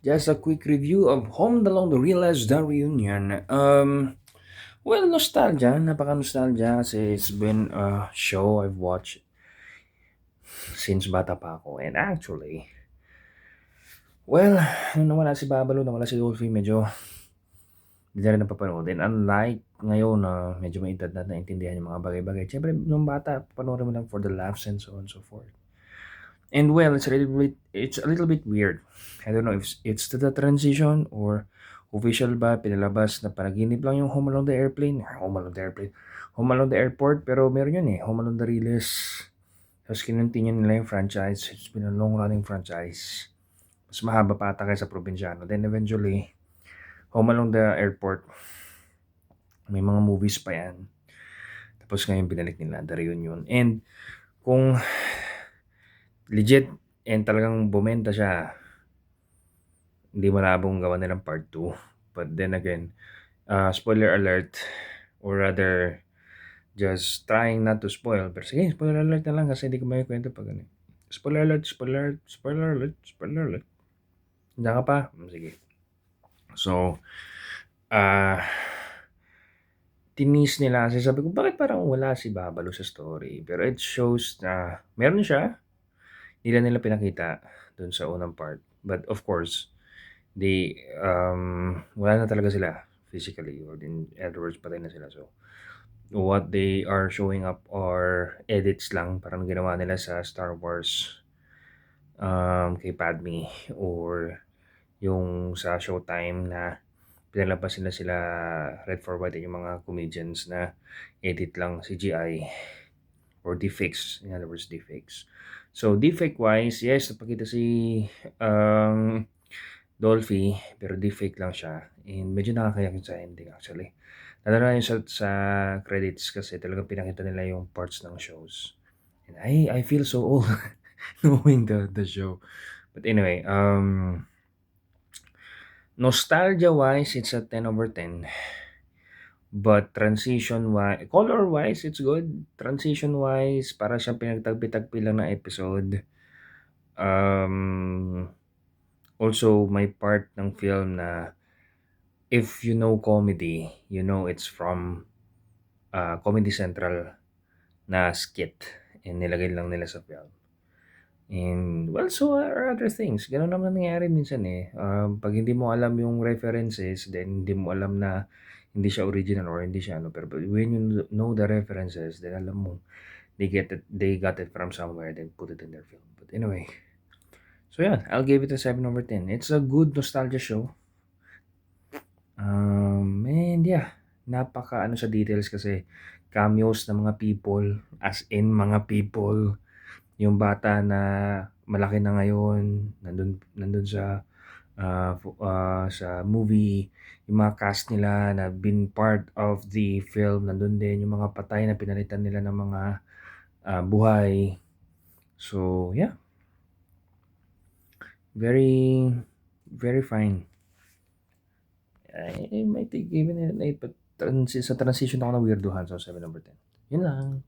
Just a quick review of Home Along the Realize the Reunion. Well, nostalgia. Napaka-nostalgia kasi it's been a show I've watched since bata pa ako. And actually, well, nung nawala si Babalo, nawala si Dolphy, medyo hindi na rin napapanood. And unlike ngayon na medyo may edad na naintindihan yung mga bagay-bagay. Siyempre, nung bata, panoorin mo lang for the laughs and so on and so forth. And well, it's a little bit weird. I don't know if it's to the transition or official ba pinalabas na panaginip lang yung Home Along the Airplane, Home Along the Airplane, Home Along the Airport, pero meron yun Home Along the Riles. Tapos kinontinue nila yung franchise. It's been a long running franchise. Mas mahaba pa ata kaysa Provinciano. Then eventually, Home Along the Airport, may mga movies pa yan. Tapos ngayon binalik nila the reunion. And kung legit and talagang bumenta siya, hindi malabong gawa nilang part 2. But then again, spoiler alert, or rather, just trying not to spoil. Pero sige, spoiler alert na lang kasi hindi ko may kwento pag ano. Spoiler alert, spoiler alert, spoiler alert, spoiler alert. Nandiyan ka pa? Sige. So, ah, tinis nila kasi sabi ko, bakit parang wala si Babalo sa story? Pero it shows na meron siya. Hindi lang nila pinakita dun sa unang part. But of course, wala na talaga sila physically, or in other words, patay na sila. So, what they are showing up are edits lang, parang ginawa nila sa Star Wars kay Padme, or yung sa Showtime na pinalabas sila Red for White at yung mga comedians na edit lang, CGI or deepfakes, in other words, deepfakes. So, deepfake wise, yes, napakita si um, Dolphy, pero deepfake lang siya. And medyo nakakayak sa ending actually. Lalo na yung sa credits kasi talagang pinakita nila yung parts ng shows. And I feel so old knowing the show. But anyway, nostalgia wise, it's a 10 over 10. But transition wise, color wise, it's good. Transition wise, para siyang pinagtagpi-tagpi lang na episode. Um, Also, may part ng film na if you know comedy, you know it's from Comedy Central na skit, and nilagay lang nila sa film. And well, so are other things. Ganun naman nangyayari minsan pag hindi mo alam yung references, then hindi mo alam na hindi siya original or hindi siya ano. Pero when you know the references, then alam mo, they got it from somewhere, then put it in their film. But anyway, so yeah, I'll give it a 7 over 10. It's a good nostalgia show. And yeah, napaka ano sa details kasi cameos ng mga people, as in mga people, yung bata na malaki na ngayon, nandun sa movie, yung mga cast nila na been part of the film, nandun din yung mga patay na pinalitan nila ng mga buhay. So yeah, very very fine. I might give it an 8, but sa transition ako na weirduhan, so 7 over 10. Yun lang.